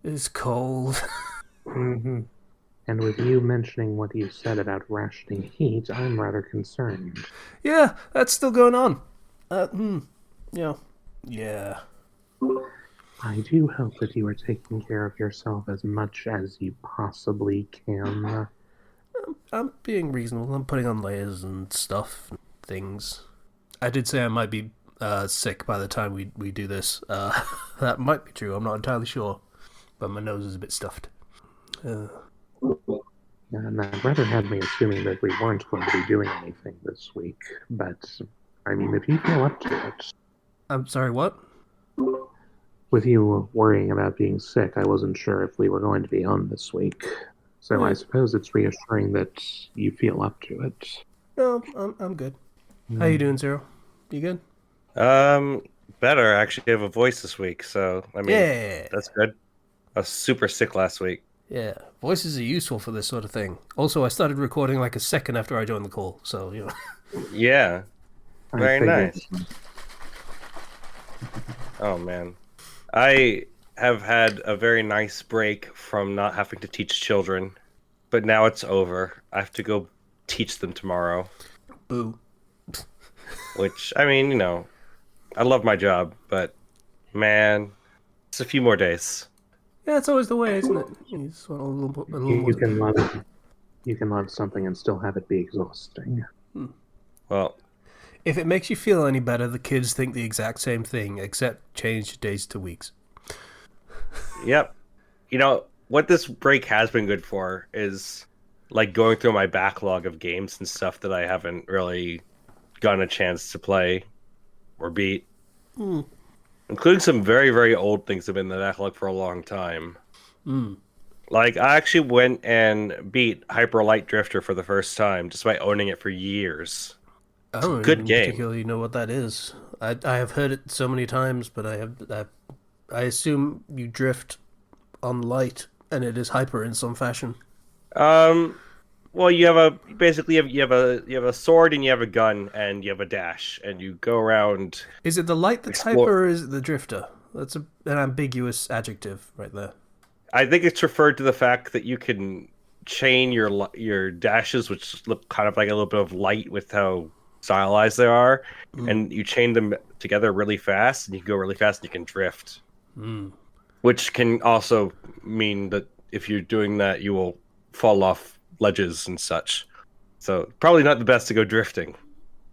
It's cold. Hmm. And with you mentioning what you said about rationing heat, I'm rather concerned. Yeah, that's still going on. Uh, hmm, yeah. Yeah. I do hope that you are taking care of yourself as much as you possibly can. I'm being reasonable. I'm putting on layers and stuff, and things. I did say I might be sick by the time we do this. That might be true. I'm not entirely sure, but my nose is a bit stuffed. Uh, And my brother had me assuming that we weren't going to be doing anything this week, but I mean, if you feel up to it. I'm sorry. What? With you worrying about being sick, I wasn't sure if we were going to be on this week. So I Eh, suppose it's reassuring that you feel up to it. no, I'm good. How you doing, Hmm. Zero? You good? Um, Better. I actually have a voice this week, so I mean, Yeah. that's good. I was super sick last week. Yeah. Voices are useful for this sort of thing. Also, I started recording like a second after I joined the call, so you know. Yeah, I very figured. nice. Oh man, I have had a very nice break from not having to teach children, but now it's over. I have to go teach them tomorrow, Boo. which I mean, I love my job, but man, it's a few more days. Yeah, it's always the way, isn't it? You just want a little more. You can love you can love something and still have it be exhausting. Hmm. Well, If it makes you feel any better, the kids think the exact same thing, except change days to weeks. yep. What this break has been good for is like going through my backlog of games and stuff that I haven't really gotten a chance to play or beat, Hmm. including some very, very old things that have been in the backlog for a long time. Hmm. Like, I actually went and beat Hyper Light Drifter for the first time, despite owning it for years. I It's a don't good even game. particularly know what that is. I have heard it so many times, but I assume you drift on light and it is hyper in some fashion. Um, well, you have a sword and you have a gun and you have a dash and you go around Is it the light that's explore. hyper or is it the drifter? That's an ambiguous adjective right there. I think it's referred to the fact that you can chain your dashes, which look kind of like a little bit of light with how stylized they are, Mm. and you chain them together really fast, and you can go really fast, and you can drift, Mm. which can also mean that if you're doing that, you will fall off ledges and such. So probably not the best to go drifting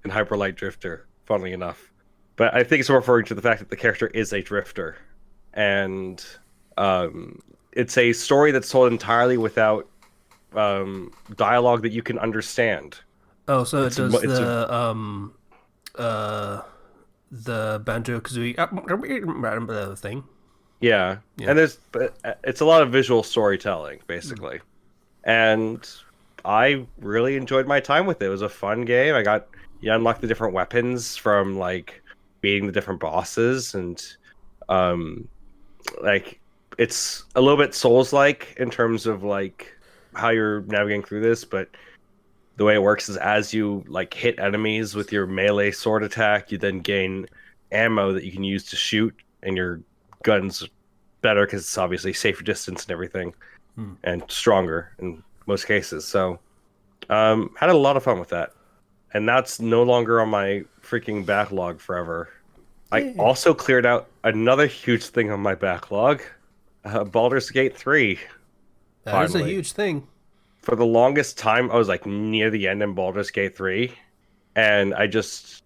in Hyperlight Drifter, funnily enough. But I think it's referring to the fact that the character is a drifter, and um, it's a story that's told entirely without dialogue that you can understand. Oh, so it does It's a uh the Banjo Kazooie thing. Yeah, Yeah. and it's a lot of visual storytelling Mm. basically, and I really enjoyed my time with it. It was a fun game. You unlock the different weapons from like beating the different bosses, and um like it's a little bit Souls like in terms of like how you're navigating through this, but the way it works is as you like hit enemies with your melee sword attack, you then gain ammo that you can use to shoot, and your gun's better because it's obviously safer distance and everything, Mm. and stronger in most cases. So, had a lot of fun with that, and that's no longer on my freaking backlog forever. I Yeah. also cleared out another huge thing on my backlog, Baldur's Gate 3, That is a finally. huge thing. For the longest time, I was like near the end in Baldur's Gate 3, and I just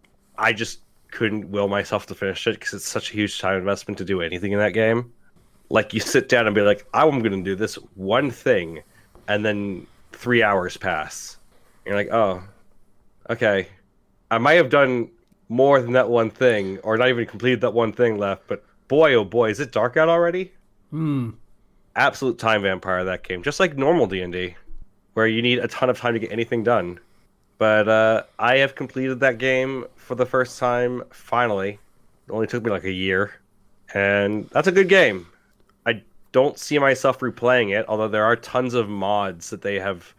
couldn't will myself to finish it because it's such a huge time investment to do anything in that game. Like you sit down and be like, I'm going to do this one thing, and then 3 hours pass. And you're like, oh, okay. I might have done more than that one thing, or not even completed that one thing left. But boy, oh boy, is it dark out already? Hmm. Absolute time vampire that game, just like normal D&D, where you need a ton of time to get anything done. But I have completed that game for the first time finally. It only took me like a year, and that's a good game. I don't see myself replaying it, although there are tons of mods that they have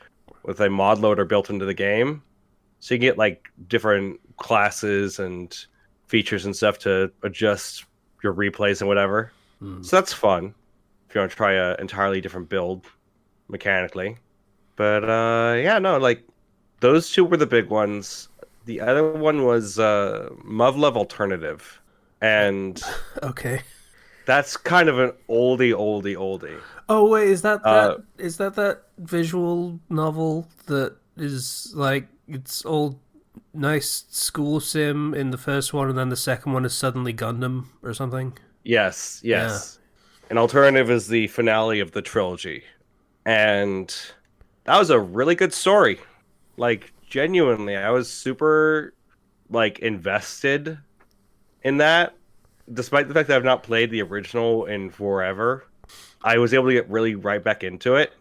with a mod loader built into the game. So you get like different classes and features and stuff to adjust your replays and whatever. Hmm. So that's fun. if you want to try a entirely different build mechanically. But yeah, no, like those two were the big ones. The other one was Muv-Luv Alternative, and Okay. that's kind of an oldie. Oh wait, is that Uh, that visual novel that is like it's all nice school sim in the first one, and then the second one is suddenly Gundam or something? yes, Yeah. yes. An Alternative is the finale of the trilogy, and that was a really good story. Like genuinely, I was super like invested in that, despite the fact that I've not played the original in forever. I was able to get really right back into it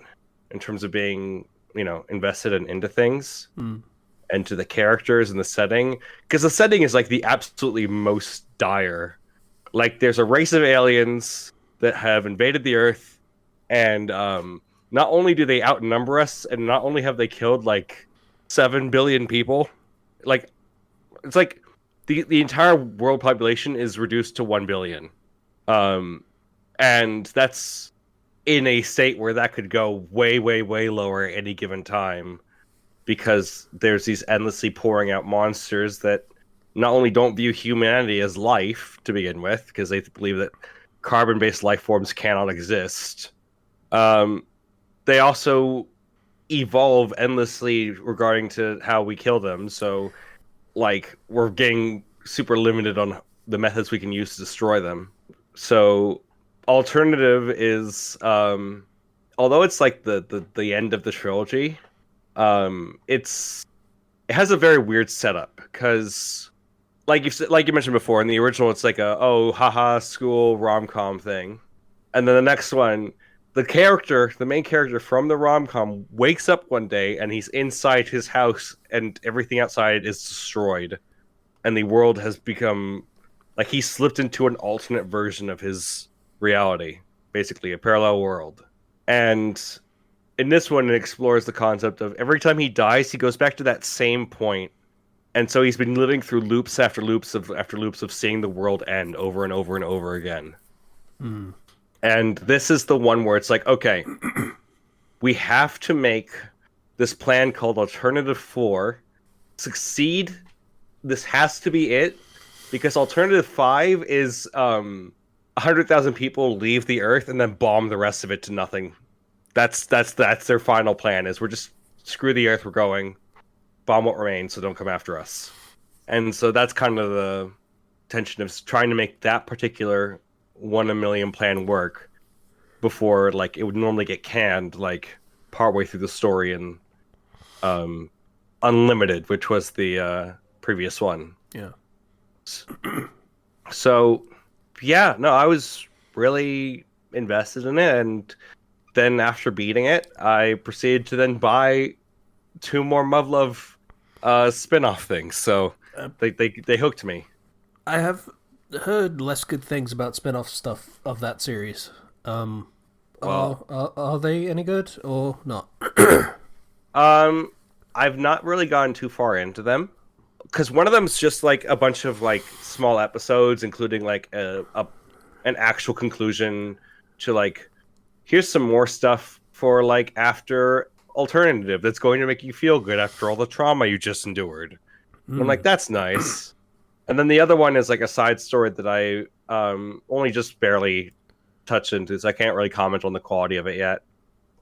in terms of being, invested and into things Hmm. and to the characters and the setting. Because the setting is like the absolutely most dire. Like, there's a race of aliens that have invaded the Earth, and not only do they outnumber us, and not only have they killed like 7 billion people, like it's like the entire world population is reduced to 1 billion. Um, and that's in a state where that could go way, way, way lower at any given time because there's these endlessly pouring out monsters that not only don't view humanity as life to begin with, because they believe that carbon-based life forms cannot exist. Um, they also evolve endlessly regarding to how we kill them. So, like, we're getting super limited on the methods we can use to destroy them. So, alternative is, although it's like the end of the trilogy, it has a very weird setup because like you mentioned before, in the original it's like a haha school rom-com thing, and then the next one, the main character from the rom-com wakes up one day and he's inside his house and everything outside is destroyed, and the world has become like he slipped into an alternate version of his reality, basically a parallel world. And in this one, it explores the concept of every time he dies, he goes back to that same point, and so he's been living through loops after loops of seeing the world end over and over and over again. Hmm. And this is the one where it's like, okay, we have to make this plan called Alternative 4 succeed. This has to be it, because Alternative 5 is 100,000 people leave the Earth and then bomb the rest of it to nothing. That's their final plan. Is we're just screw the Earth. We're going bomb what remains, so don't come after us. And so that's kind of the tension of trying to make that particular 1 in a million plan work before like it would normally get canned like partway through the story in Unlimited, which was the previous one. Yeah. So yeah, no, I was really invested in it, and then after beating it, I proceeded to then buy two more Muv-Luv spin-off things. So they hooked me. I have heard less good things about spin-off stuff of that series. Well, Are they any good or not? I've not really gone too far into them because one of them's just like a bunch of like small episodes, including like an actual conclusion to like here's some more stuff for like after Alternative that's going to make you feel good after all the trauma you just endured. And I'm like, that's nice. And then the other one is like a side story that I only just barely touched into, so I can't really comment on the quality of it yet.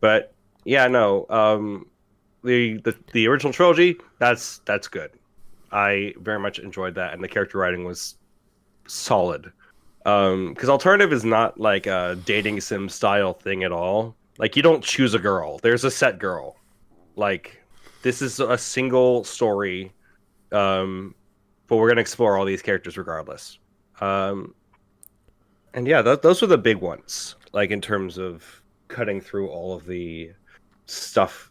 But yeah, no, the original trilogy, that's good. I very much enjoyed that, and the character writing was solid. Because Alternative is not like a dating sim style thing at all. Like, you don't choose a girl. There's a set girl. Like, this is a single story. But we're gonna explore all these characters regardless. And yeah, those were the big ones. Like in terms of cutting through all of the stuff.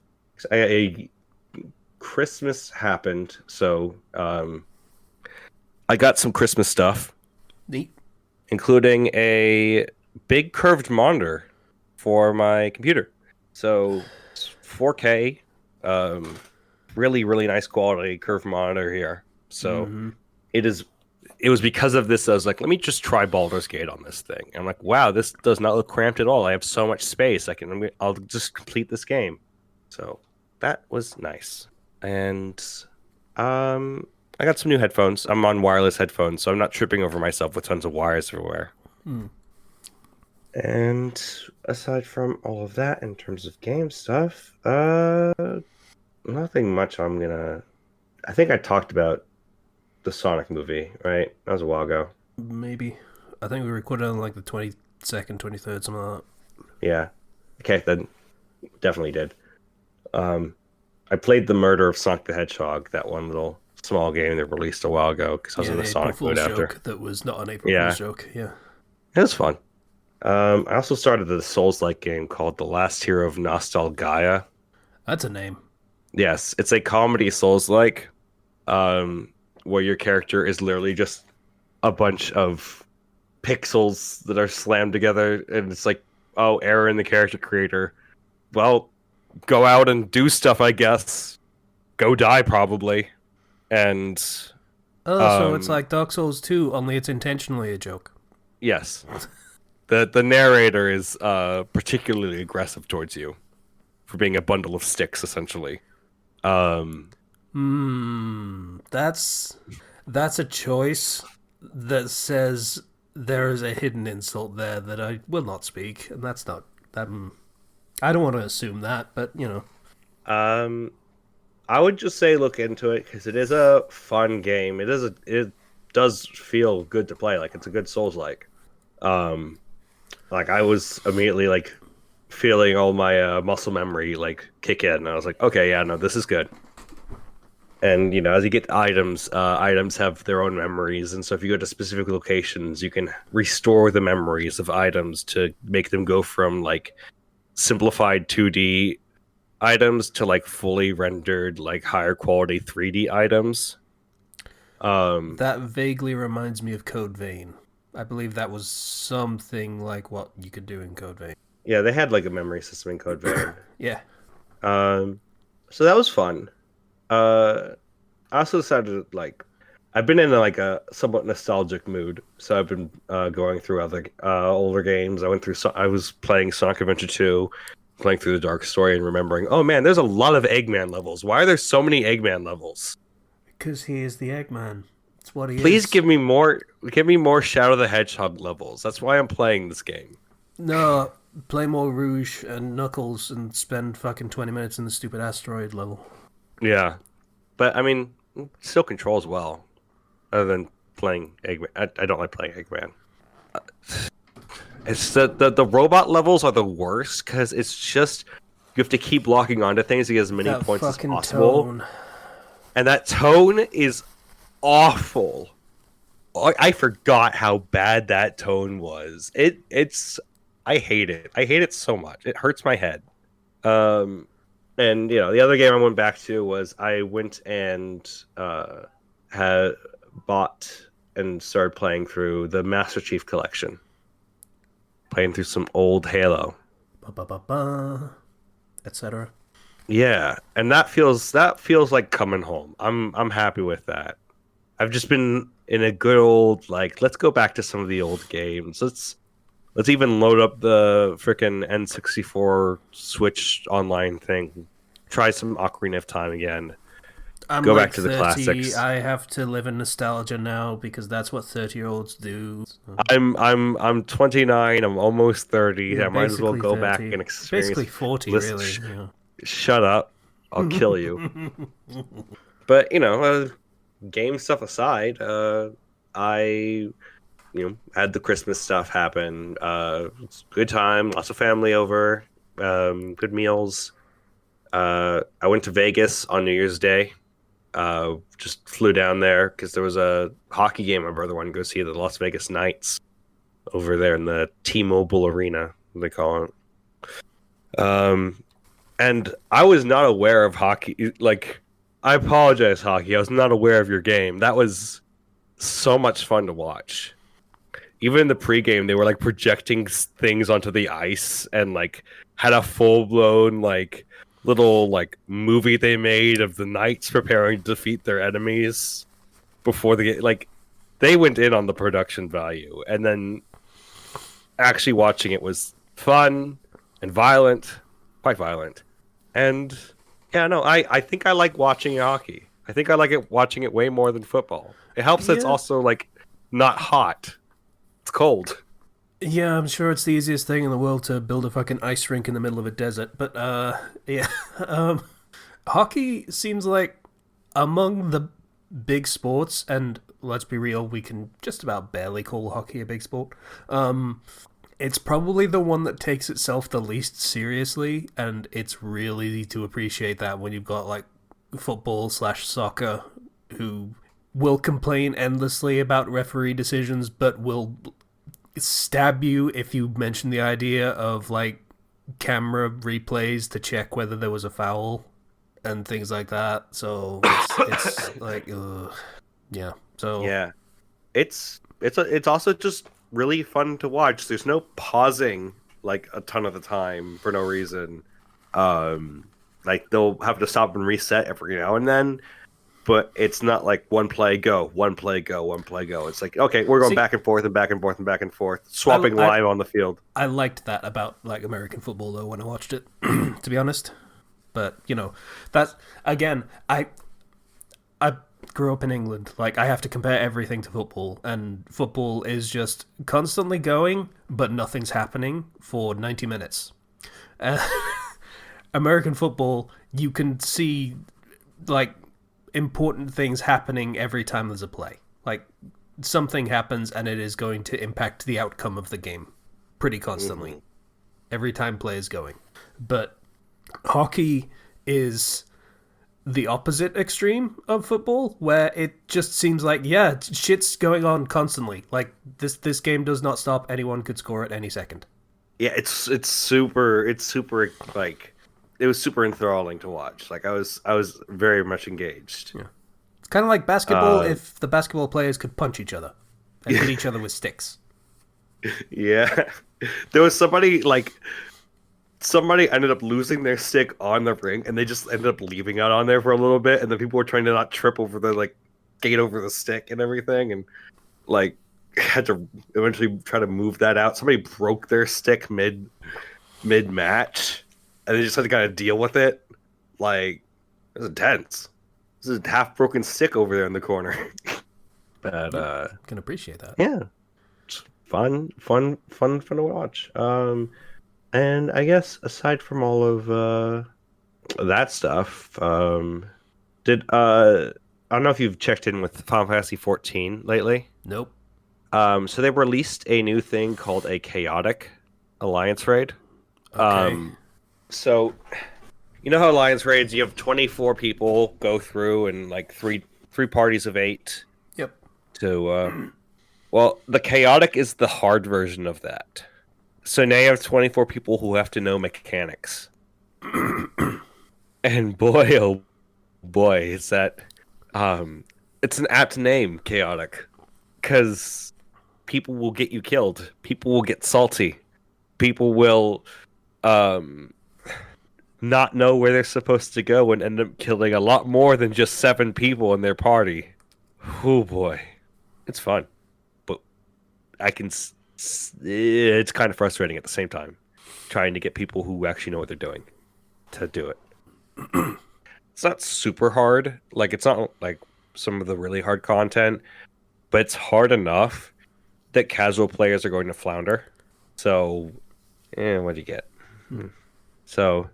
Christmas happened, so I got some Christmas stuff, Neat. including a big curved monitor for my computer. So it's 4K, really, really nice quality curved monitor here. So it is it was because of this I was like, let me just try Baldur's Gate on this thing. And I'm like, wow, this does not look cramped at all. I have so much space. I'll just complete this game. So that was nice. And I got some new headphones. I'm on wireless headphones, so I'm not tripping over myself with tons of wires everywhere. And aside from all of that, in terms of game stuff, nothing much. I think I talked about the Sonic movie, right? That was a while ago. Maybe. I think we recorded on like the 22nd, 23rd, something like that. Yeah. Okay, then definitely did. I played The Murder of Sonic the Hedgehog, that one little small game they released a while ago, because I was in the Sonic mood after. Joke that was not an April Fool's joke, yeah. It was fun. I also started the Souls-like game called The Last Hero of Nostalgaia. That's a name. Yes, it's a comedy Souls-like, where your character is literally just a bunch of pixels that are slammed together, and it's like, oh, error in the character creator. Well, go out and do stuff, I guess. Go die, probably. And so it's like Dark Souls 2, only it's intentionally a joke. Yes. The narrator is particularly aggressive towards you for being a bundle of sticks, essentially. That's a choice that says there is a hidden insult there that I will not speak, and that's not that. I don't want to assume that, but you know. I would just say look into it because it is a fun game. It does feel good to play. Like it's a good Souls-like. Like I was immediately like feeling all my muscle memory like kick in, and I was like, okay, yeah, no, this is good. And you know, as you get items, items have their own memories, and so if you go to specific locations, you can restore the memories of items to make them go from like simplified 2D items to like fully rendered, like higher quality 3D items. That vaguely reminds me of Code Vein. I believe that was something like what you could do in Code Vein. Yeah, they had like a memory system in Code Vein. Yeah. So that was fun. I also decided like I've been in like a somewhat nostalgic mood, so I've been going through other older games. I was playing Sonic Adventure 2, playing through the Dark Story, and remembering, oh man, there's a lot of Eggman levels. Why are there so many Eggman levels? Because he is the Eggman. That's what he is. Please give me more Shadow the Hedgehog levels. That's why I'm playing this game. No, play more Rouge and Knuckles and spend fucking 20 minutes in the stupid asteroid level. Yeah, but I mean, still controls well. Other than playing Eggman, I don't like playing Eggman. It's the robot levels are the worst because it's just you have to keep locking onto things to get as many that points as fucking possible. Tone. And that tone is awful. I forgot how bad that tone was. I hate it. I hate it so much. It hurts my head. And you know, the other game I went back to was I went and had bought and started playing through the Master Chief Collection. Playing through some old Halo. Etc. Yeah, and that feels like coming home. I'm happy with that. I've just been in a good old like let's go back to some of the old games. Let's even load up the frickin' N64 Switch online thing. Try some Ocarina of Time again. I'm go like back to the 30, classics. I have to live in nostalgia now because that's what 30-year-olds do. I'm 29. I'm almost 30. You're I might as well go 30. back and experience. Basically 40, really. Yeah. Shut up! I'll kill you. But you know, game stuff aside, I had the Christmas stuff happen. It's a good time, lots of family over, good meals. I went to Vegas on New Year's Day. Just flew down there because there was a hockey game my brother wanted to go see, the Las Vegas Knights, over there in the T-Mobile Arena, they call it. And I was not aware of hockey. Like, I apologize, hockey. I was not aware of your game. That was so much fun to watch. Even in the pregame, they were like projecting things onto the ice and like had a full blown like little like movie they made of the knights preparing to defeat their enemies before the game. Like, they went in on the production value, and then actually watching it was fun and violent, quite violent. And yeah, no, I think I like watching hockey. I think I like watching it way more than football. It helps that it's also like not hot. It's cold. Yeah, I'm sure it's the easiest thing in the world to build a fucking ice rink in the middle of a desert, but yeah. Hockey seems like among the big sports, and let's be real, we can just about barely call hockey a big sport. It's probably the one that takes itself the least seriously, and it's really easy to appreciate that when you've got like football/soccer who will complain endlessly about referee decisions, but will stab you if you mention the idea of like camera replays to check whether there was a foul and things like that. So it's like, yeah. So yeah, it's also just really fun to watch. There's no pausing like a ton of the time for no reason. Like they'll have to stop and reset every now and then, but it's not like one play go, one play go, one play go. It's like, okay, we're going back and forth and back and forth and back and forth, swapping live on the field. I liked that about like American football though when I watched it, to be honest. But you know, that's again, I grew up in England. Like I have to compare everything to football, and football is just constantly going, but nothing's happening for 90 minutes. American football, you can see like important things happening every time there's a play. Like something happens and it is going to impact the outcome of the game pretty constantly. Every time play is going. But hockey is the opposite extreme of football, where it just seems like, yeah, shit's going on constantly. Like this game does not stop. Anyone could score at any second. Yeah, it's super like it was super enthralling to watch. Like I was very much engaged. Yeah. It's kind of like basketball if the basketball players could punch each other and hit each other with sticks. Yeah. There was somebody ended up losing their stick on the ring, and they just ended up leaving it on there for a little bit, and then people were trying to not trip over the like skate over the stick and everything, and like had to eventually try to move that out. Somebody broke their stick mid match, and they just had to kind of deal with it. Like it was intense. This is a half broken stick over there in the corner. But can appreciate that. Yeah, it's fun to watch. And I guess aside from all of that stuff, did I don't know if you've checked in with Final Fantasy 14 lately. Nope. So they released a new thing called a Chaotic Alliance Raid. Okay. So you know how Alliance Raids, you have 24 people go through and like three parties of 8. Yep. To well, the Chaotic is the hard version of that. So now you have 24 people who have to know mechanics. And boy, oh boy, is that... it's an apt name, Chaotic. Because people will get you killed. People will get salty. People will not know where they're supposed to go and end up killing a lot more than just 7 people in their party. Oh boy. It's fun. But I can... it's kind of frustrating at the same time, trying to get people who actually know what they're doing to do it. It's not super hard. Like, it's not like some of the really hard content, but it's hard enough that casual players are going to flounder. So, what do you get? So,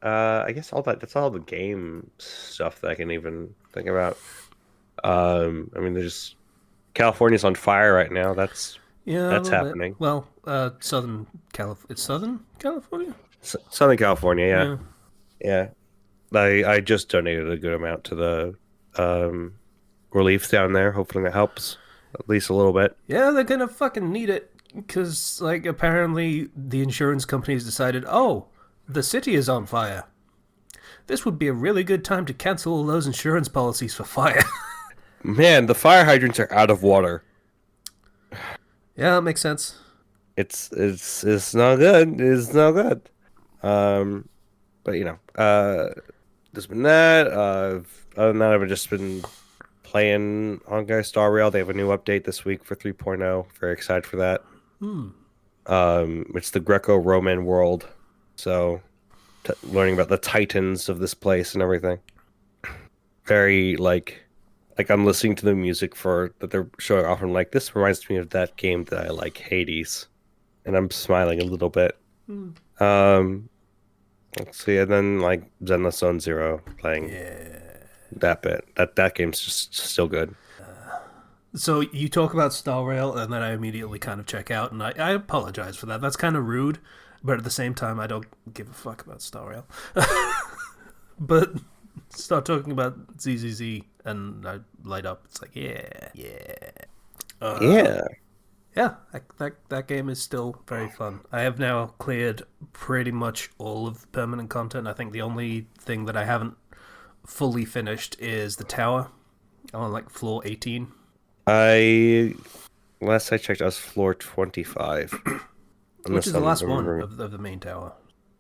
I guess that's all the game stuff that I can even think about. I mean, there's California's on fire right now. That's happening. Bit. Well, Southern California. It's Southern California? Southern California, yeah. I just donated a good amount to the relief down there. Hopefully that helps at least a little bit. Yeah, they're gonna fucking need it because, like, apparently the insurance companies decided, oh, the city is on fire. This would be a really good time to cancel all those insurance policies for fire. Man, the fire hydrants are out of water. Yeah, that makes sense. It's not good. It's not good. But you know, there's been that. Other than that, I've just been playing ongoing Star Rail. They have a new update this week for 3.0. Very excited for that. It's the Greco-Roman world, so learning about the titans of this place and everything. Very like I'm listening to the music for that they're showing off, and like this reminds me of that game that I like, Hades, and I'm smiling a little bit. Let's see, and then like Zenless Zone Zero playing that bit. That game's just still good. So you talk about Star Rail, and then I immediately kind of check out, and I apologize for that. That's kind of rude, but at the same time, I don't give a fuck about Star Rail. But start talking about ZZZ, and I light up. It's like, yeah. Yeah, that game is still very fun. I have now cleared pretty much all of the permanent content. I think the only thing that I haven't fully finished is the tower. I'm on like floor 18. Last I checked, I was floor 25. Which is the last one of the main tower.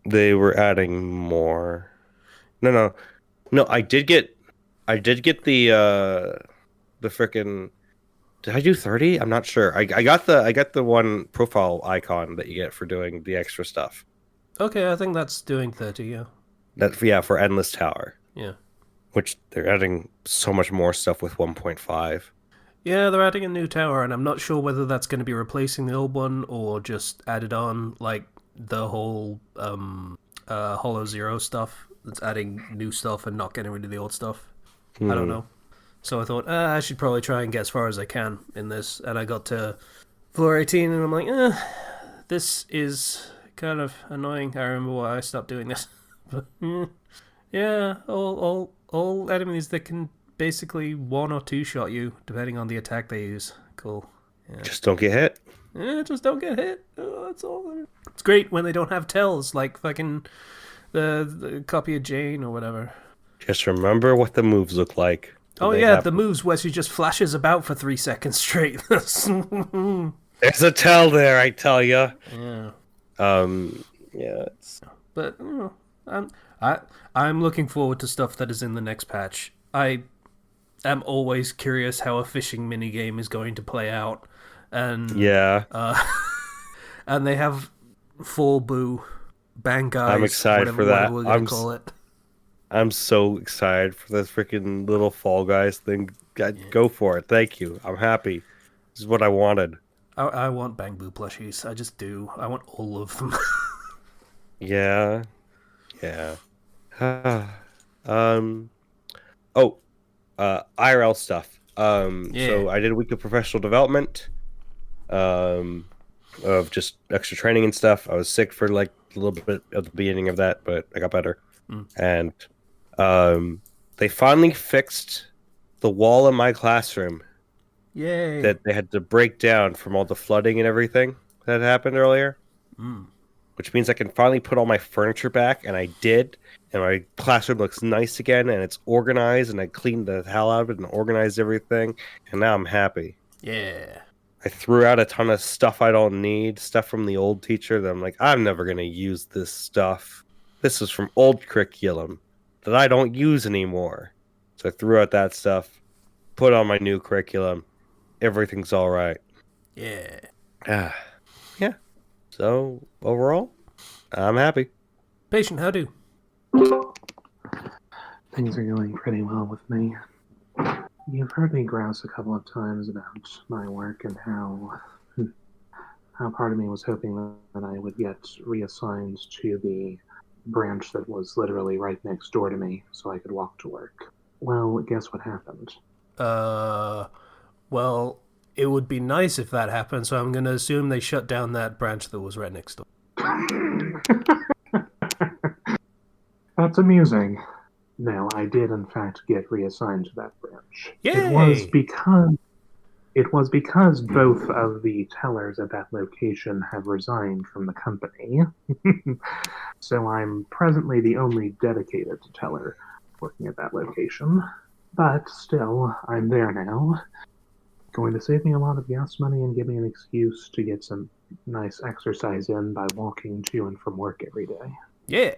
They were adding more. No. I did get the frickin'. Did I do 30? I'm not sure. I got the one profile icon that you get for doing the extra stuff. Okay, I think that's doing 30. Yeah. For Endless Tower. Yeah. Which they're adding so much more stuff with 1.5. Yeah, they're adding a new tower, and I'm not sure whether that's going to be replacing the old one or just added on, like the whole Hollow Zero stuff. That's adding new stuff and not getting rid of the old stuff. I don't know. So I thought, I should probably try and get as far as I can in this. And I got to floor 18, and I'm like, this is kind of annoying. I remember why I stopped doing this. But, yeah, all enemies that can basically one or two shot you, depending on the attack they use. Cool. Yeah. Just don't get hit. Yeah, just don't get hit. Oh, that's all. It's great when they don't have tells, like fucking the copy of Jane or whatever. Just remember what the moves look like. Oh yeah, the moves where she just flashes about for 3 seconds straight. There's a tell there, I tell ya. Yeah. Yeah. But I'm looking forward to stuff that is in the next patch. I am always curious how a fishing minigame is going to play out, and and they have Fall Boo, Bang Guys. I'm excited for that. We're gonna call it. I'm so excited for this freaking little Fall Guys thing. Go for it. Thank you. I'm happy. This is what I wanted. I want Bang Boo plushies. I just do. I want all of them. Yeah. IRL stuff. So I did a week of professional development. Of just extra training and stuff. I was sick for like a little bit at the beginning of that, but I got better. And they finally fixed the wall in my classroom. Yay! That they had to break down from all the flooding and everything that happened earlier. Which means I can finally put all my furniture back, and I did. And my classroom looks nice again, and it's organized, and I cleaned the hell out of it and organized everything, and now I'm happy. Yeah. I threw out a ton of stuff I don't need, stuff from the old teacher that I'm like, I'm never going to use this stuff. This is from old curriculum that I don't use anymore. So I threw out that stuff, put on my new curriculum. Everything's all right. Yeah. Yeah. So overall, I'm happy. Patient, how do? Things are going pretty well with me. You've heard me grouse a couple of times about my work and how part of me was hoping that I would get reassigned to the branch that was literally right next door to me so I could walk to work. Well, guess what happened? Well, it would be nice if that happened, so I'm going to assume they shut down that branch that was right next door. That's amusing. No, I did in fact get reassigned to that branch. Yay! It was because both of the tellers at that location have resigned from the company. So I'm presently the only dedicated teller working at that location. But still, I'm there now. Going to save me a lot of gas money and give me an excuse to get some nice exercise in by walking to and from work every day. Yeah.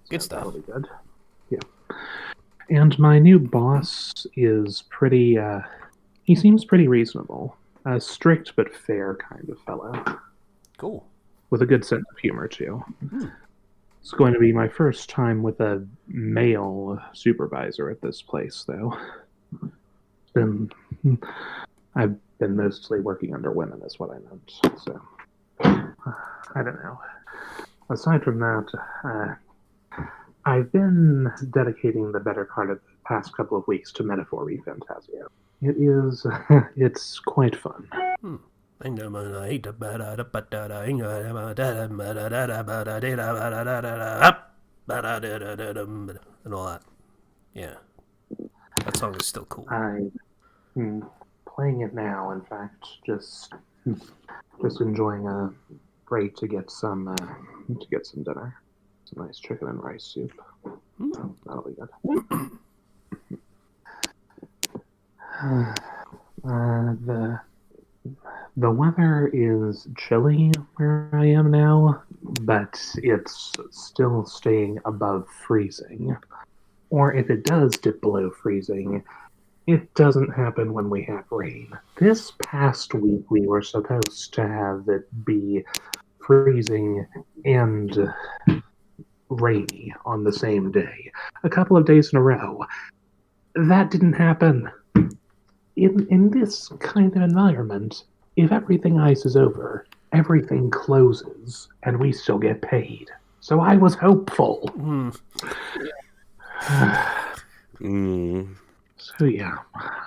Good stuff. That'll be good. Yeah. And my new boss is pretty, he seems pretty reasonable. A strict but fair kind of fellow. Cool. With a good sense of humor, too. It's going to be my first time with a male supervisor at this place, though. And I've been mostly working under women, is what I meant. So, I don't know. Aside from that, I've been dedicating the better part of the past couple of weeks to Metaphor Fantasio. It's quite fun. And all that. Yeah. That song is still cool. I'm playing it now, in fact, just enjoying a break to get some dinner. Some nice chicken and rice soup. That'll be good. The weather is chilly where I am now, but it's still staying above freezing. Or if it does dip below freezing, it doesn't happen when we have rain. This past week we were supposed to have it be freezing and rainy on the same day, a couple of days in a row. That didn't happen. In this kind of environment, if everything ices over, everything closes, and we still get paid. So I was hopeful. So yeah,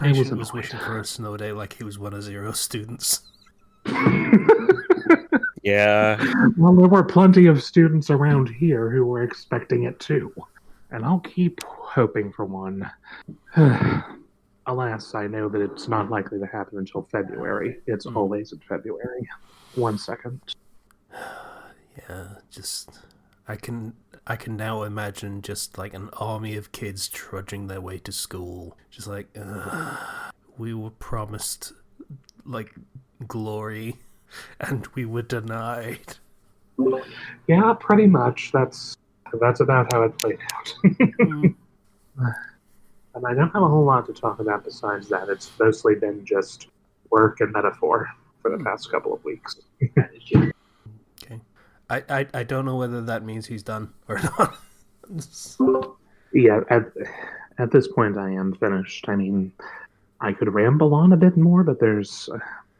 I was wishing for a snow day like he was one of Zero's students. Yeah. Well, there were plenty of students around here who were expecting it too. And I'll keep hoping for one. Alas, I know that it's not likely to happen until February. It's always in February. 1 second. Yeah, just I can now imagine just like an army of kids trudging their way to school. Just like we were promised like glory and we were denied. Yeah, pretty much. That's about how it played out. And I don't have a whole lot to talk about besides that. It's mostly been just work and metaphor for the past couple of weeks. Okay. I don't know whether that means he's done or not. Yeah, at this point I am finished. I mean, I could ramble on a bit more, but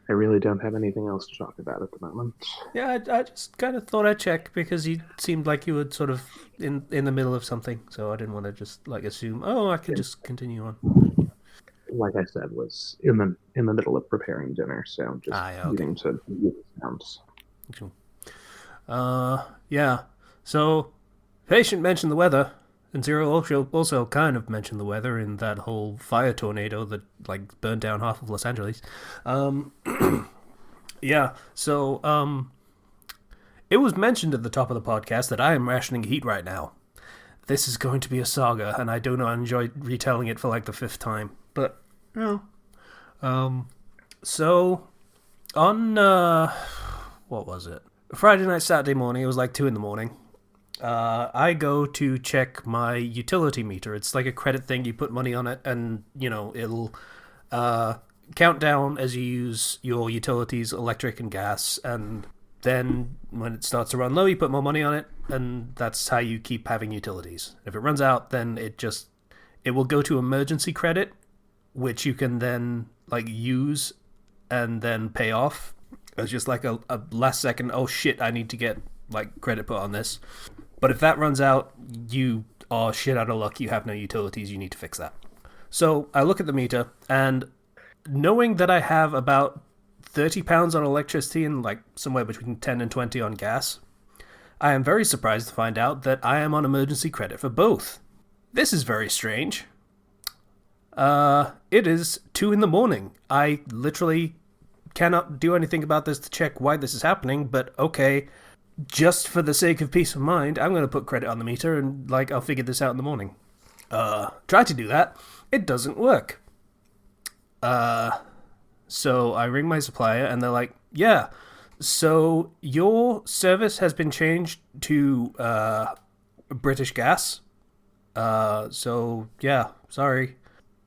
I really don't have anything else to talk about at the moment. Yeah, I just kind of thought I'd check because you seemed like you were sort of in the middle of something, so I didn't want to just like assume, oh, I could just continue on. Like I said, was in the middle of preparing dinner, so just needing to use sounds. Yeah. So, Patient mentioned the weather, and Zero also kind of mentioned the weather in that whole fire tornado that like burned down half of Los Angeles. Yeah. So, it was mentioned at the top of the podcast that I am rationing heat right now. This is going to be a saga, and I do not enjoy retelling it for like the 5th time. But, you know. So, on, what was it? Friday night, Saturday morning, it was like 2 a.m. I go to check my utility meter. It's like a credit thing. You put money on it, and, you know, it'll count down as you use your utilities, electric and gas, and then when it starts to run low, you put more money on it, and that's how you keep having utilities. If it runs out, then it will go to emergency credit, which you can then like use and then pay off. It's just like a last second, oh shit, I need to get like credit put on this. But if that runs out, you are shit out of luck. You have no utilities. You need to fix that. So I look at the meter, and knowing that I have about £30 on electricity and like somewhere between 10 and 20 on gas, I am very surprised to find out that I am on emergency credit for both. This is very strange. It is 2 a.m. I literally cannot do anything about this to check why this is happening, but okay, just for the sake of peace of mind, I'm going to put credit on the meter and like I'll figure this out in the morning. Try to do that. It doesn't work. So I ring my supplier and they're like, yeah, so your service has been changed to British Gas. So yeah, sorry.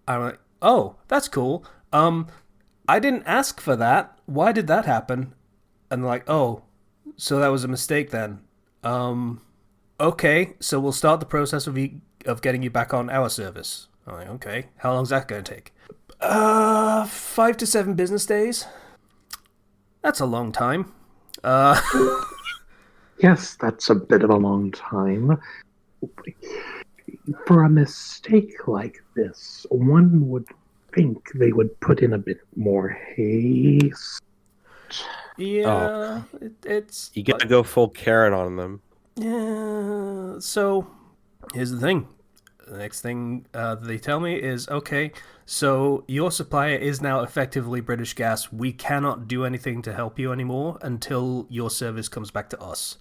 I'm like, oh, that's cool. I didn't ask for that. Why did that happen? And they're like, oh, so that was a mistake then. Okay, so we'll start the process of getting you back on our service. I'm like, okay, how long's that going to take? 5 to 7 business days. That's a long time. Yes, that's a bit of a long time. For a mistake like this, one would think they would put in a bit more haste. Yeah, it's... You get to go full Karen on them. Yeah, so here's the thing. The next thing they tell me is, okay, so your supplier is now effectively British Gas. We cannot do anything to help you anymore until your service comes back to us.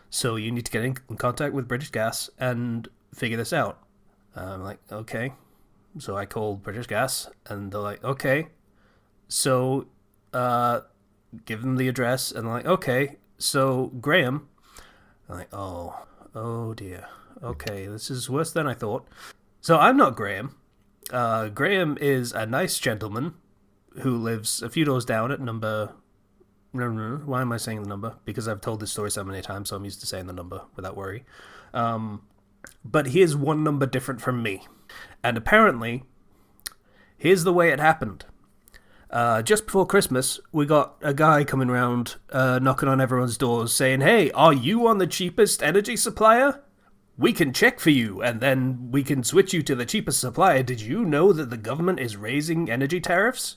So you need to get in contact with British Gas and figure this out. I'm like, okay. So I called British Gas, and they're like, okay. So give them the address, and they're like, okay. So Graham... I'm like, oh dear. Okay, this is worse than I thought. So I'm not Graham. Graham is a nice gentleman who lives a few doors down at number... No, why am I saying the number? Because I've told this story so many times, so I'm used to saying the number without worry. But he is one number different from me. And apparently, here's the way it happened. Just before Christmas, we got a guy coming around, knocking on everyone's doors saying, hey, are you on the cheapest energy supplier? We can check for you, and then we can switch you to the cheapest supplier. Did you know that the government is raising energy tariffs?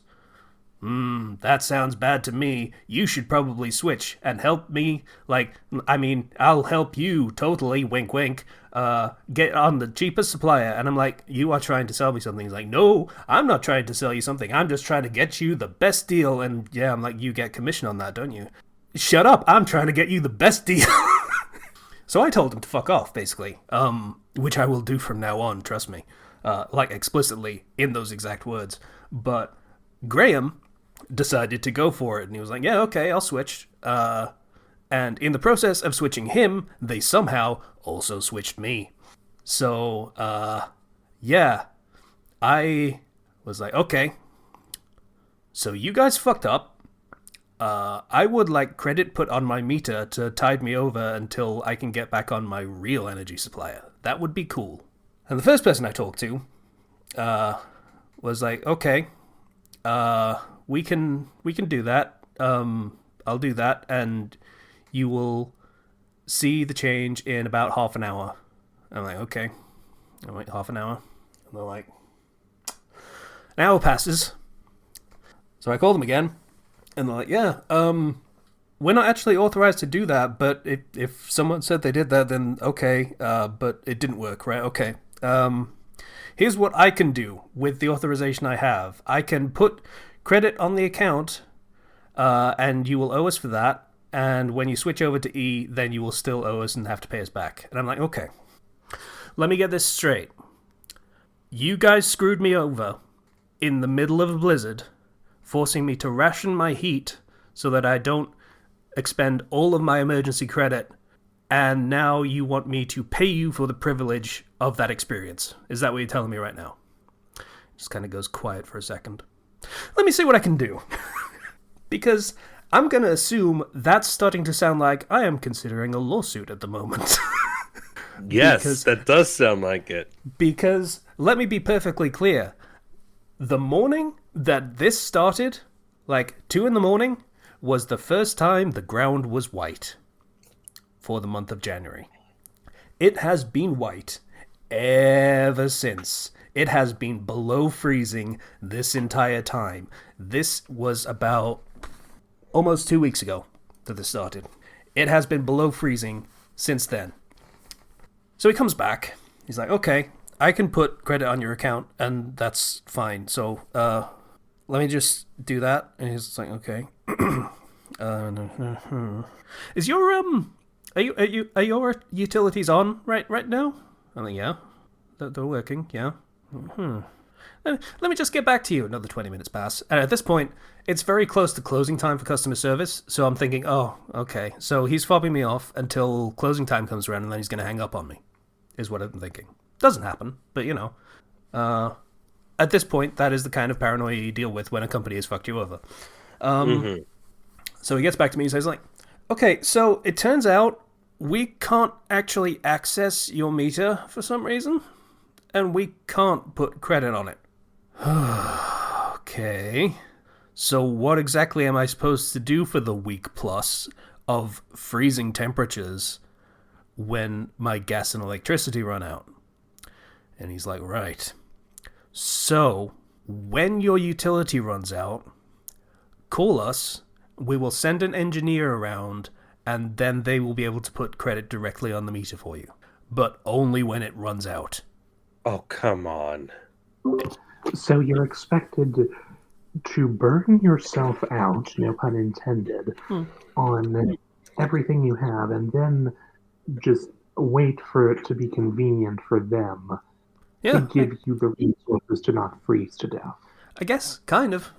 That sounds bad to me. You should probably switch and help me. I'll help you totally, wink wink, get on the cheapest supplier. And I'm like, you are trying to sell me something. He's like, no, I'm not trying to sell you something. I'm just trying to get you the best deal. And yeah, I'm like, you get commission on that, don't you? Shut up, I'm trying to get you the best deal. So I told him to fuck off, basically. Which I will do from now on, trust me. Explicitly in those exact words. But Graham decided to go for it, and he was like, yeah, okay, I'll switch. And in the process of switching him, they somehow also switched me. So, yeah, I was like, okay, so you guys fucked up. I would like credit put on my meter to tide me over until I can get back on my real energy supplier. That would be cool. And the first person I talked to was like, okay, we can do that. I'll do that, and you will see the change in about half an hour. I'm like, okay. I'm like, half an hour? And they're like, an hour passes. So I call them again, and they're like, yeah, we're not actually authorized to do that, but if someone said they did that, then okay, but it didn't work, right? Okay. Here's what I can do with the authorization I have. I can put credit on the account, and you will owe us for that. And when you switch over to E, then you will still owe us and have to pay us back. And I'm like, okay, let me get this straight. You guys screwed me over in the middle of a blizzard, forcing me to ration my heat so that I don't expend all of my emergency credit. And now you want me to pay you for the privilege of that experience. Is that what you're telling me right now? Just kind of goes quiet for a second. Let me see what I can do. Because I'm going to assume that's starting to sound like I am considering a lawsuit at the moment. Yes, that does sound like it. Because, let me be perfectly clear, the morning that this started, 2 a.m, was the first time the ground was white for the month of January. It has been white ever since. It has been below freezing this entire time. This was about almost 2 weeks ago that this started. It has been below freezing since then. So he comes back. He's like, okay, I can put credit on your account, and that's fine. So let me just do that. And he's like, okay. Is your are your utilities on right now? I'm like, yeah, they're working. Yeah. Let me just get back to you. Another 20 minutes pass. And at this point, it's very close to closing time for customer service. So I'm thinking, oh, okay. So he's fobbing me off until closing time comes around, and then he's going to hang up on me, is what I'm thinking. Doesn't happen, but at this point, that is the kind of paranoia you deal with when a company has fucked you over. So he gets back to me and says, like, okay, so it turns out we can't actually access your meter for some reason, and we can't put credit on it. Okay. So what exactly am I supposed to do for the week plus of freezing temperatures when my gas and electricity run out? And he's like, right. So, when your utility runs out, call us, we will send an engineer around, and then they will be able to put credit directly on the meter for you. But only when it runs out. Oh, come on. So you're expected to burn yourself out, no pun intended, on everything you have, and then just wait for it to be convenient for them to give you the resources to not freeze to death. I guess, kind of.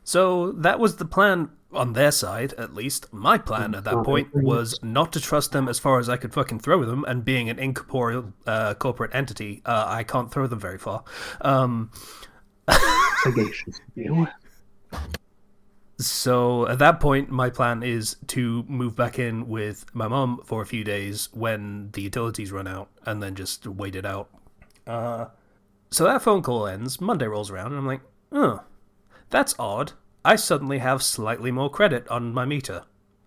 So that was the plan on their side, at least. My plan at that point was not to trust them as far as I could fucking throw them, and being an incorporeal corporate entity, I can't throw them very far. Sagacious view. So at that point, my plan is to move back in with my mom for a few days when the utilities run out, and then just wait it out. So that phone call ends, Monday rolls around, and I'm like, oh, that's odd. I suddenly have slightly more credit on my meter.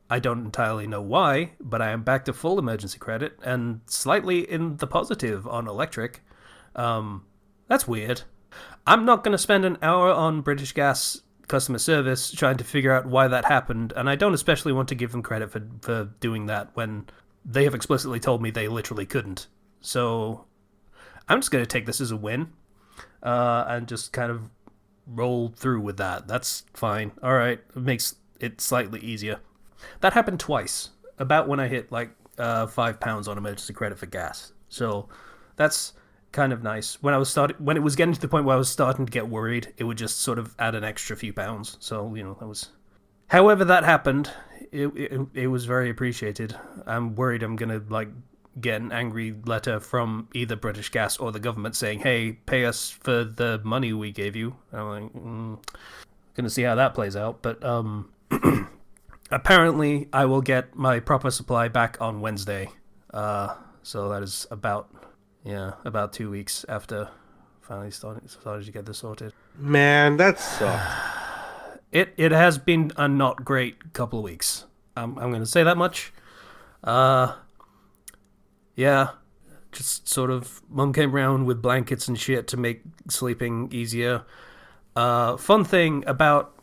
I don't entirely know why, but I am back to full emergency credit, and slightly in the positive on electric. That's weird. I'm not going to spend an hour on British Gas customer service trying to figure out why that happened, and I don't especially want to give them credit for doing that when they have explicitly told me they literally couldn't. So I'm just going to take this as a win and just kind of roll through with that. That's fine. All right, it makes it slightly easier. That happened twice, about when I hit like £5 on emergency credit for gas. So that's kind of nice. When it was getting to the point where I was starting to get worried, it would just sort of add an extra few pounds. So that was. However that happened, it was very appreciated. I'm worried I'm gonna get an angry letter from either British Gas or the government saying, "Hey, pay us for the money we gave you." And I'm like, gonna see how that plays out. But apparently, I will get my proper supply back on Wednesday. So that is about 2 weeks after finally started to get this sorted. Man, that sucks. It has been a not great couple of weeks. I'm going to say that much. Yeah, just sort of, Mum came round with blankets and shit to make sleeping easier. Fun thing about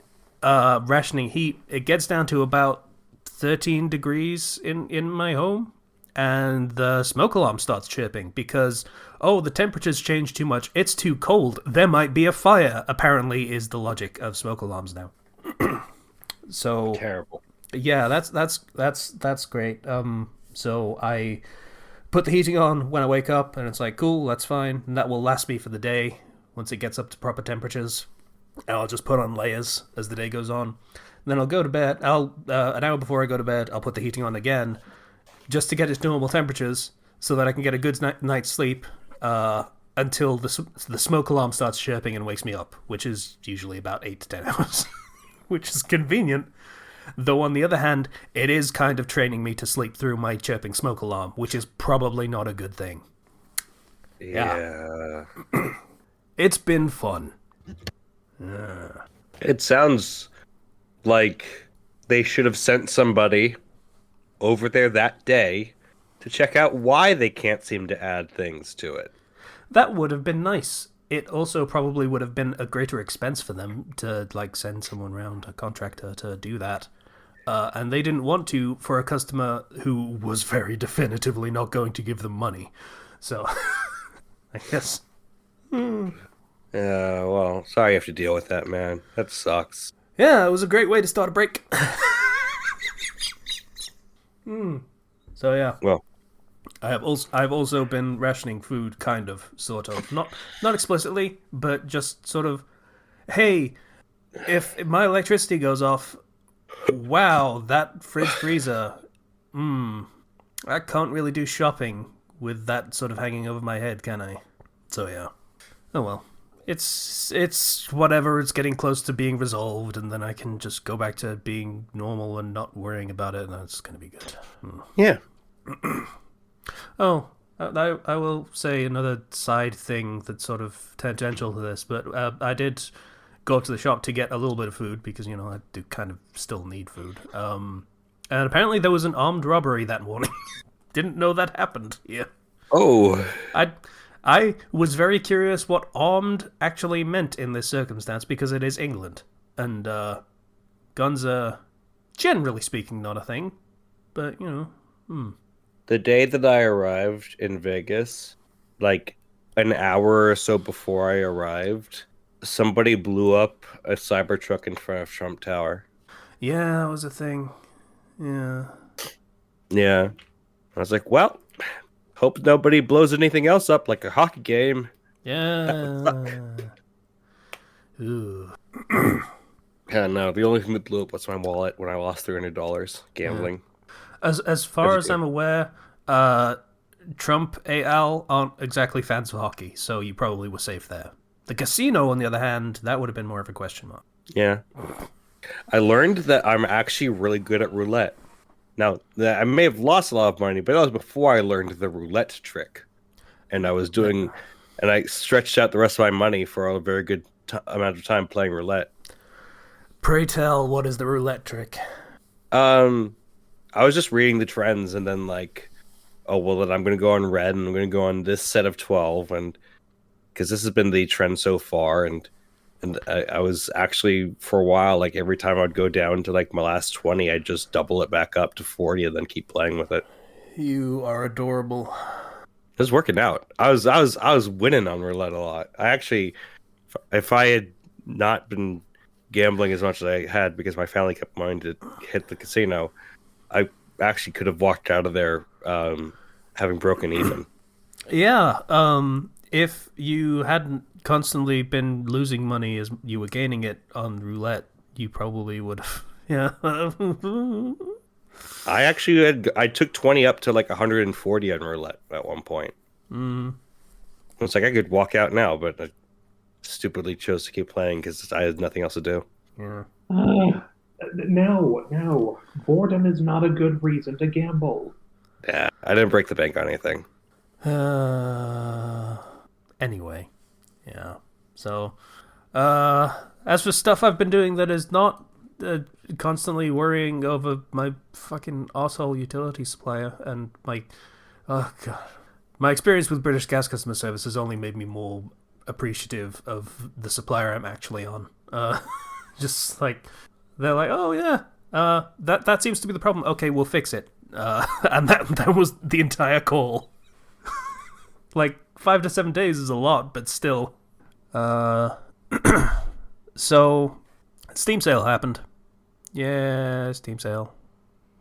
rationing heat, it gets down to about 13 degrees in my home. And the smoke alarm starts chirping because, the temperature's changed too much. It's too cold. There might be a fire, apparently, is the logic of smoke alarms now. So terrible. Yeah, that's great. So I put the heating on when I wake up, and it's like, cool, that's fine. And that will last me for the day once it gets up to proper temperatures. And I'll just put on layers as the day goes on. And then I'll go to bed. An hour before I go to bed, I'll put the heating on again, just to get its normal temperatures, so that I can get a good night's sleep until the smoke alarm starts chirping and wakes me up, which is usually about 8 to 10 hours, which is convenient. Though on the other hand, it is kind of training me to sleep through my chirping smoke alarm, which is probably not a good thing. Yeah. It's been fun. It sounds like they should have sent somebody over there that day to check out why they can't seem to add things to it. That would have been nice. It also probably would have been a greater expense for them to send someone around, a contractor, to do that. And they didn't want to for a customer who was very definitively not going to give them money. So, I guess. Well, sorry you have to deal with that, man. That sucks. Yeah, it was a great way to start a break. So yeah. Well, I've also been rationing food, kind of, sort of, not explicitly, but just sort of. Hey, if my electricity goes off, wow, that fridge freezer. I can't really do shopping. with that sort of hanging over my head, can I? So yeah. Oh well. It's whatever, it's getting close to being resolved, and then I can just go back to being normal and not worrying about it, and that's gonna be good. Yeah. Oh, I will say another side thing that's sort of tangential to this, but I did go to the shop to get a little bit of food, because, you know, I do kind of still need food. And apparently there was an armed robbery that morning. Didn't know that happened here. Oh. I was very curious what armed actually meant in this circumstance, because it is England. And guns are, generally speaking, not a thing. But, you know, The day that I arrived in Vegas, like an hour or so before I arrived, somebody blew up a Cybertruck in front of Trump Tower. Yeah, that was a thing. Yeah. Yeah. I was like, well, hope nobody blows anything else up like a hockey game. Yeah. Ooh. Yeah, no, the only thing that blew up was my wallet when I lost $300 gambling. As far as I'm aware, Trump AL aren't exactly fans of hockey, so you probably were safe there. The casino, on the other hand, that would have been more of a question mark. Yeah. I learned that I'm actually really good at roulette. Now, I may have lost a lot of money, but that was before I learned the roulette trick. And I was doing, and I stretched out the rest of my money for a very good amount of time playing roulette. Pray tell, what is the roulette trick? I was just reading the trends, and then like, oh well, then I'm going to go on red, and I'm going to go on this set of 12, and because this has been the trend so far, and I was actually for a while, like every time I'd go down to like my last 20, I'd just double it back up to 40, and then keep playing with it. You are adorable. It was working out. I was winning on roulette a lot. I actually, if I had not been gambling as much as I had because my family kept wanting to hit the casino, I actually could have walked out of there having broken even. Yeah, if you hadn't constantly been losing money as you were gaining it on roulette, you probably would have. Yeah. I took 20 up to like 140 on roulette at one point. It's like I could walk out now, but I stupidly chose to keep playing because I had nothing else to do. Yeah. No. Boredom is not a good reason to gamble. Yeah, I didn't break the bank on anything. Anyway, yeah. So, as for stuff I've been doing that is not constantly worrying over my fucking asshole utility supplier and my, oh god, my experience with British Gas Customer Service has only made me more appreciative of the supplier I'm actually on. Just like, they're like, oh yeah, that seems to be the problem. Okay, we'll fix it. And that was the entire call. Like 5 to 7 days is a lot, but still. So, Steam sale happened. Yeah, Steam sale.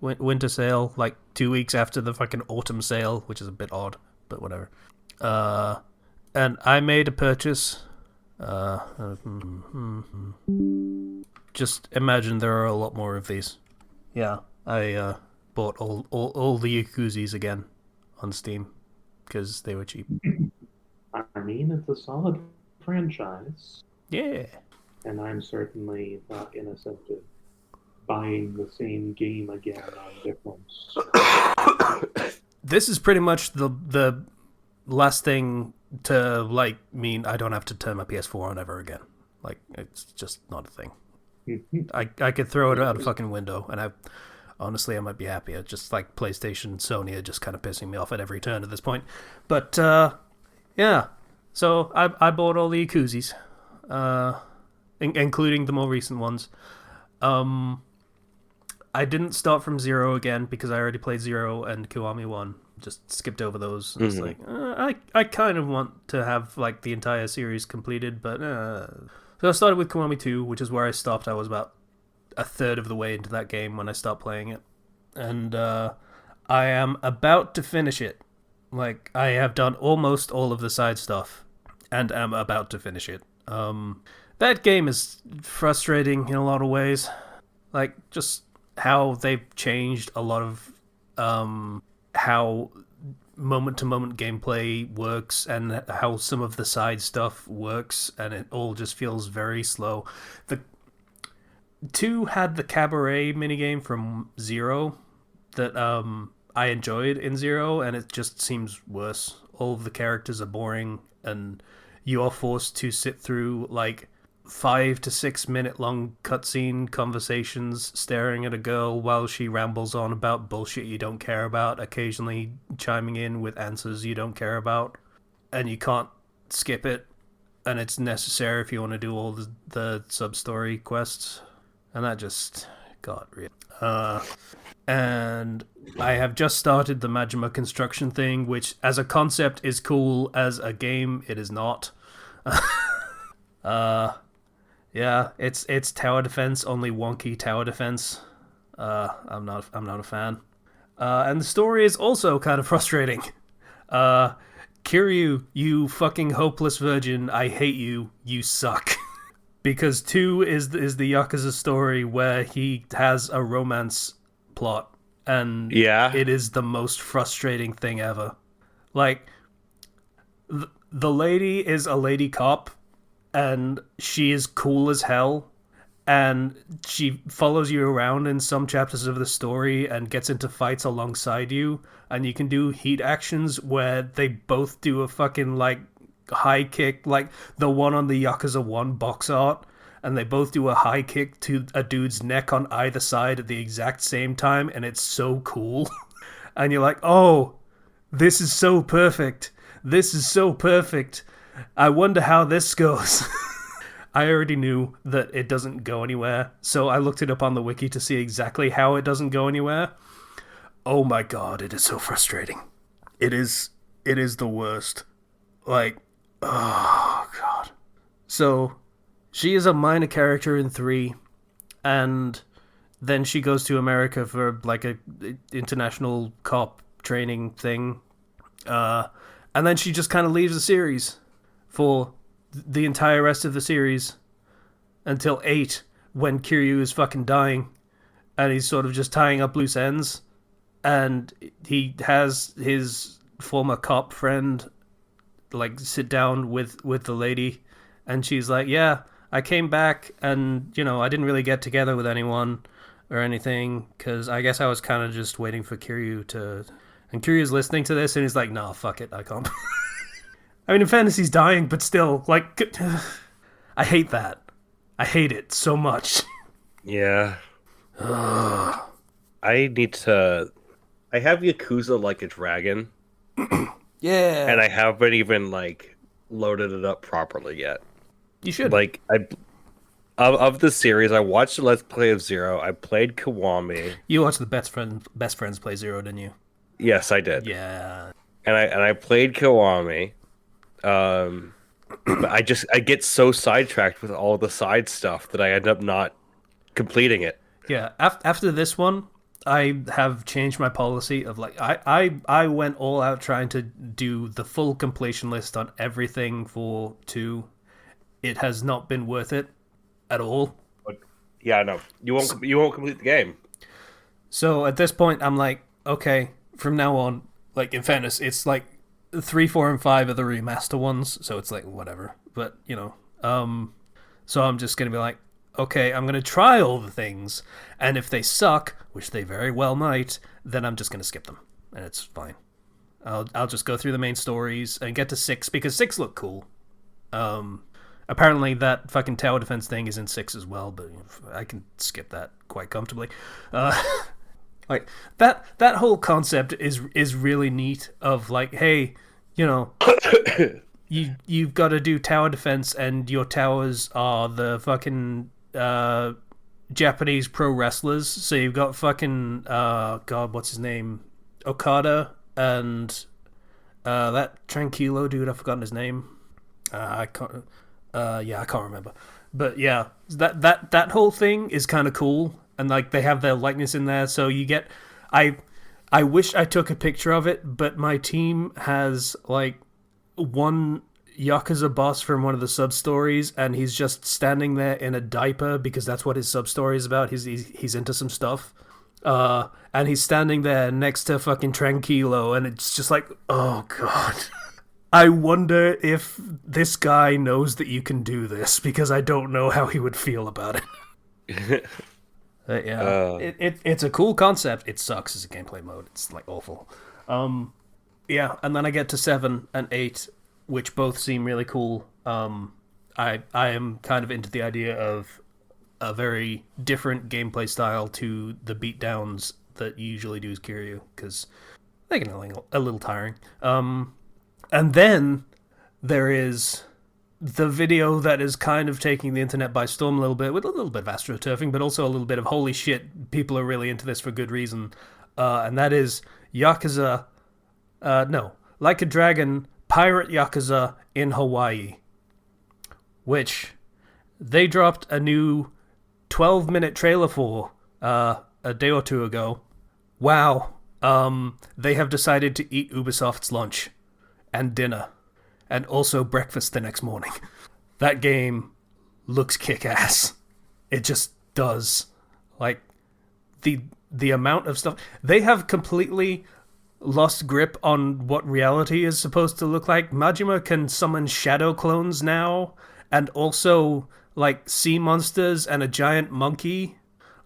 Winter sale, like 2 weeks after the fucking autumn sale, which is a bit odd, but whatever. And I made a purchase. Just imagine there are a lot more of these. Yeah, I bought all the Yakuzis again on Steam because they were cheap. I mean, it's a solid franchise. Yeah. And I'm certainly not innocent of buying the same game again on different. This is pretty much the last thing to like mean I don't have to turn my PS4 on ever again. Like, it's just not a thing. I could throw it out a fucking window, and I might be happier. Just like PlayStation, Sony are just kind of pissing me off at every turn at this point. But yeah, so I bought all the Yakuzis, including the more recent ones. I didn't start from 0 again because I already played 0 and Kiwami 1. Just skipped over those. And it's like, I kind of want to have like the entire series completed, but so I started with Kiwami 2, which is where I stopped. I was about a third of the way into that game when I stopped playing it, and I am about to finish it. Like, I have done almost all of the side stuff, and am about to finish it. That game is frustrating in a lot of ways. Like, just how they've changed a lot of how moment-to-moment gameplay works and how some of the side stuff works, and it all just feels very slow. The 2 had the cabaret minigame from 0 that I enjoyed in 0, and it just seems worse. All of the characters are boring, and you are forced to sit through like 5 to 6 minute long cutscene conversations staring at a girl while she rambles on about bullshit you don't care about, occasionally chiming in with answers you don't care about, and you can't skip it, and it's necessary if you want to do all the sub-story quests, and that just got real. And I have just started the Majima construction thing, which as a concept is cool, as a game it is not. Yeah, it's tower defense, only wonky tower defense. I'm not a fan. And the story is also kind of frustrating. Kiryu, you fucking hopeless virgin, I hate you. You suck. Because 2 is the Yakuza story where he has a romance plot, and it is the most frustrating thing ever. Like, the lady is a lady cop, and she is cool as hell, and she follows you around in some chapters of the story and gets into fights alongside you, and you can do heat actions where they both do a fucking, like, high kick, like the one on the Yakuza 1 box art, and they both do a high kick to a dude's neck on either side at the exact same time, and it's so cool. And you're like, oh, this is so perfect. This is so perfect. I wonder how this goes. I already knew that it doesn't go anywhere, so I looked it up on the wiki to see exactly how it doesn't go anywhere. Oh my god, it is so frustrating. It is the worst. Like, oh god. So, she is a minor character in 3, and then she goes to America for like a international cop training thing, and then she just kind of leaves the series for the entire rest of the series until 8, when Kiryu is fucking dying, and he's sort of just tying up loose ends, and he has his former cop friend like sit down with the lady, and she's like, yeah, I came back, and I didn't really get together with anyone or anything, because I guess I was kind of just waiting for Kiryu to... And Kiryu's listening to this, and he's like, nah, fuck it, I can't. I mean, in fairness, he's dying, but still, like, I hate that. I hate it so much. Yeah. I need to... I have Yakuza Like a Dragon. Yeah. And I haven't even, like, loaded it up properly yet. You should. Like, of the series, I watched the Let's Play of 0. I played Kiwami. You watched the Best Friends play 0, didn't you? Yes, I did. Yeah. And I played Kiwami. But I get so sidetracked with all the side stuff that I end up not completing it. Yeah. After this one, I have changed my policy of like I went all out trying to do the full completion list on everything for 2. It has not been worth it at all. Yeah, no, you won't complete the game. So at this point, I'm like, okay, from now on, like in fairness, it's like 3, 4, and 5 are the remaster ones, so it's like whatever. But so I'm just gonna be like, okay, I'm gonna try all the things, and if they suck, which they very well might, then I'm just gonna skip them, and it's fine. I'll just go through the main stories and get to 6 because 6 look cool. Apparently that fucking tower defense thing is in 6 as well, but I can skip that quite comfortably. Like that whole concept is really neat. Of like, hey, you've got to do tower defense, and your towers are the fucking Japanese pro wrestlers. So you've got fucking God, what's his name, Okada, and that Tranquilo dude. I've forgotten his name. I can't remember. But yeah, that whole thing is kind of cool, and like they have their likeness in there. So you get, I wish I took a picture of it, but my team has like one Yakuza boss from one of the sub stories, and he's just standing there in a diaper because that's what his sub story is about. He's into some stuff, And he's standing there next to fucking Tranquilo, and it's just like, oh god. I wonder if this guy knows that you can do this, because I don't know how he would feel about it. It's a cool concept. It sucks as a gameplay mode. It's like awful. Yeah, and then I get to 7 and 8, which both seem really cool. I am kind of into the idea of a very different gameplay style to the beatdowns that you usually do as Kiryu, because they can be a little tiring. And then there is the video that is kind of taking the internet by storm a little bit, with a little bit of astroturfing, but also a little bit of holy shit, people are really into this for good reason. And that is Yakuza, Like a Dragon, Pirate Yakuza in Hawaii. Which they dropped a new 12-minute trailer for a day or two ago. Wow. They have decided to eat Ubisoft's lunch and dinner and also breakfast the next morning. That game looks kick-ass. It just does. Like, the amount of stuff... They have completely lost grip on what reality is supposed to look like. Majima can summon shadow clones now, and also, like, sea monsters and a giant monkey.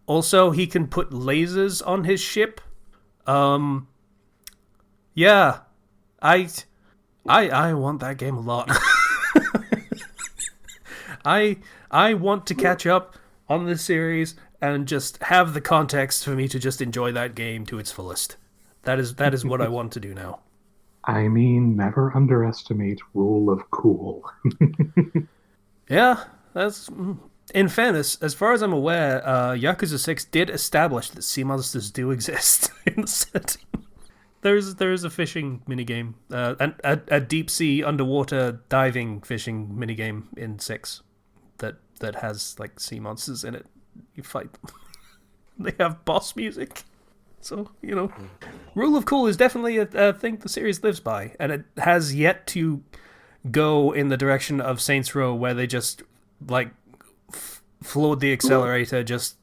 Also, he can put lasers on his ship. Yeah. I want that game a lot. I want to catch up on this series and just have the context for me to just enjoy that game to its fullest. That is what I want to do now. I mean, never underestimate rule of cool. Yeah, that's... In fairness, as far as I'm aware, Yakuza 6 did establish that sea monsters do exist in the setting. There is a fishing minigame, a deep sea underwater diving fishing minigame in 6 that has like sea monsters in it. You fight them. They have boss music. So, rule of cool is definitely a thing the series lives by, and it has yet to go in the direction of Saints Row, where they just like floored the accelerator, just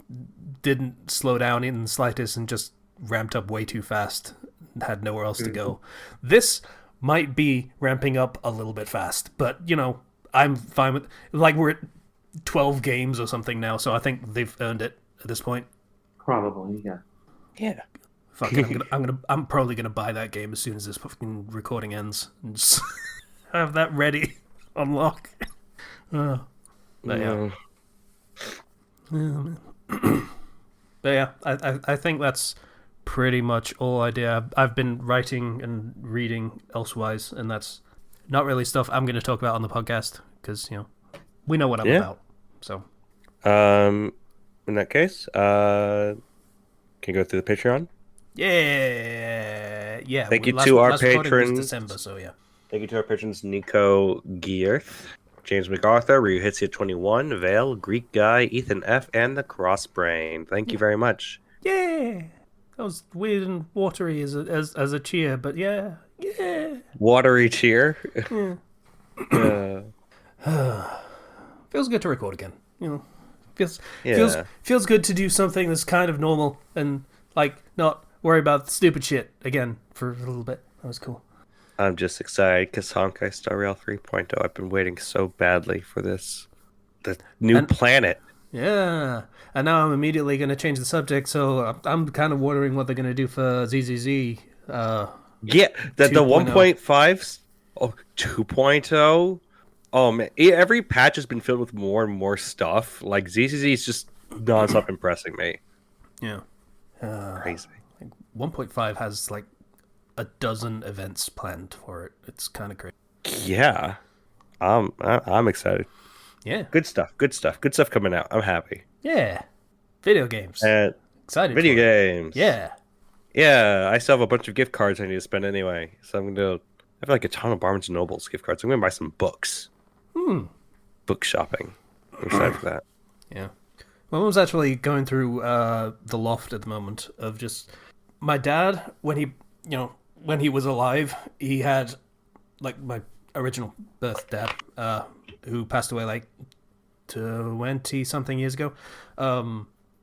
didn't slow down in the slightest, and just ramped up way too fast. Had nowhere else to go. This might be ramping up a little bit fast, but I'm fine with, like, we're at 12 games or something now, so I think they've earned it at this point. Probably, yeah. Yeah. Fuck it, I'm probably gonna buy that game as soon as this fucking recording ends and just have that ready on lock. But yeah. But yeah, I think that's pretty much all I do. I've been writing and reading elsewise, and that's not really stuff I'm going to talk about on the podcast, because we know what I'm about. So, in that case, can you go through the Patreon? Yeah. Thank you to our last recording was patrons. December, so yeah. Thank you to our patrons: Nico Gearth, James MacArthur, Ryu Hitsia 21, Vale, Greek Guy, Ethan F, and the Crossbrain. Thank you very much. Yeah. That was weird and watery as a cheer, but yeah. Watery cheer. Feels good to record again. Feels good to do something that's kind of normal and like not worry about the stupid shit again for a little bit. That was cool. I'm just excited because Honkai Star Rail 3.0. I've been waiting so badly for this. The new planet. Yeah. And now I'm immediately going to change the subject, so I'm kind of wondering what they're going to do for ZZZ. The 1.5, 2.0. Oh man, every patch has been filled with more and more stuff. Like ZZZ is just nonstop impressing me. Yeah. Crazy. 1.5 has like a dozen events planned for it. It's kind of crazy. Yeah. I'm excited. Yeah. Good stuff coming out. I'm happy. Yeah. Video games. Excited. Video games. Yeah. Yeah, I still have a bunch of gift cards I need to spend anyway. So I have like a ton of Barnes & Noble's gift cards. I'm going to buy some books. Book shopping. I'm excited for that. Yeah. My mom's actually going through the loft at the moment of just... My dad, when he was alive, he had, like, my original birth dad, who passed away, like, 20-something years ago.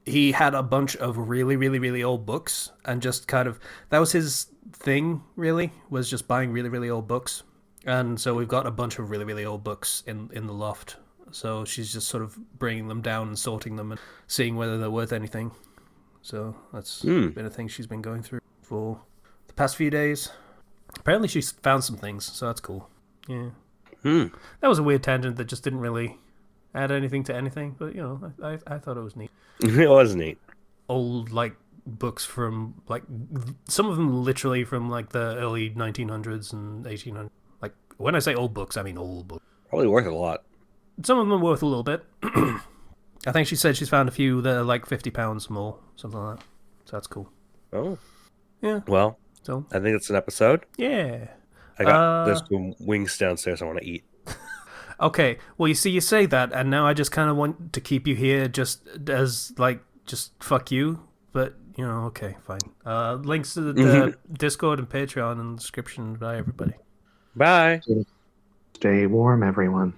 he had a bunch of really, really, really old books, and just kind of that was his thing. Really, was just buying really, really old books, and so we've got a bunch of really, really old books in the loft. So she's just sort of bringing them down and sorting them and seeing whether they're worth anything. So that's been a thing she's been going through for the past few days. Apparently, she's found some things, so that's cool. Yeah, that was a weird tangent that just didn't really add anything to anything, but you know, I thought it was neat. It was neat. Old like books from like some of them literally from like the early 1900s and 1800s. Like when I say old books, I mean old books. Probably worth a lot. Some of them are worth a little bit. I think she said she's found a few that are like £50 more, something like that. So that's cool. Oh, yeah. Well, so I think it's an episode. Yeah. There's some wings downstairs I want to eat. Okay. Well, you see, you say that, and now I just kind of want to keep you here, just as like, just fuck you. But you know, okay, fine. Links to the Discord and Patreon in the description. Bye, everybody. Bye. Stay warm, everyone.